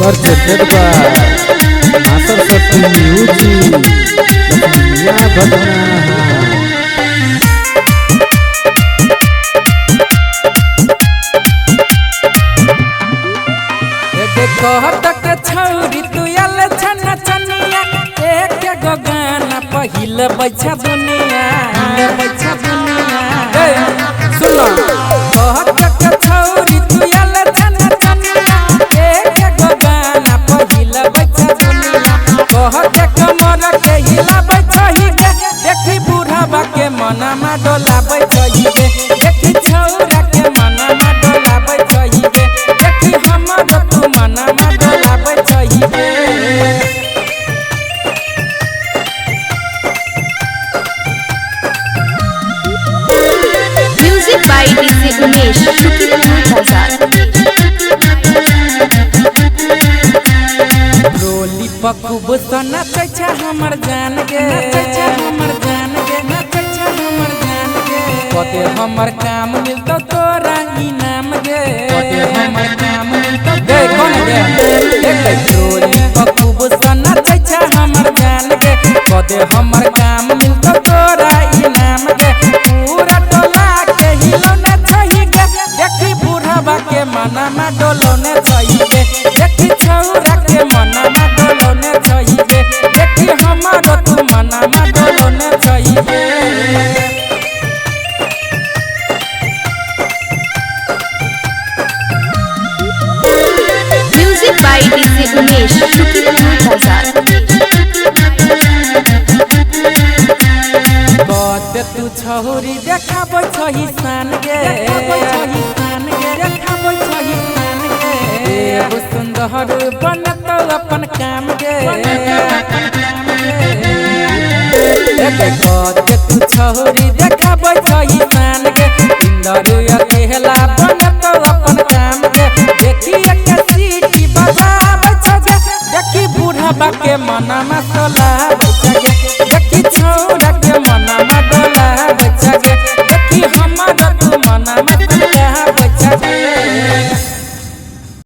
presented by Master Shakti Music Dunia Badana। कहत के छौरी तू आल छन छनिया एक गो गाना पहिल बैठा दुनिया सुनो कहत के छौरी तू आल छन छनिया एक गो गाना पहिल बैठा दुनिया कहत कमर के हिला बैठही गे देखी बूढ़ा के मनमा डोला बैठही गे देखी छौरा के मनमा डोला बैठही गे देखी हमर तू मनमा डोला बैठही गे। Music by DJ Umesh, Shukipur Bazaar। रोली पकुब सना कैछा हमर जान गे हमर जान गे हमर जान गे कते हमर काम मिलतो तोरा इनाम गे कते हमर काम मिलतो गे कोन गे एक रोली पकुब सना कैछा हमर जान गे कते हमर काम मिलतो तोरा इनाम गे पूरा टोला के हिलौना छही गे देखी बूढ़ा के मनमा डोलौने छही गे देखी छौरा के मनमा डोलौने छही गे देखी हमर तू मनमा डोलौने छही गे। Music by DJ Umesh, Shukipur Bazaar। कते तू छौरी देखाबै छही सान गे देखाबै छही सान गे एगो सुंदर बनतो अपन काम गे कते तू छौरी देखाबै छही सान गे इंदर अकेला बनतो अपन काम गे देखी एक सीटी बजाबै छ गे देखी बूढ़ा के मनमा सोला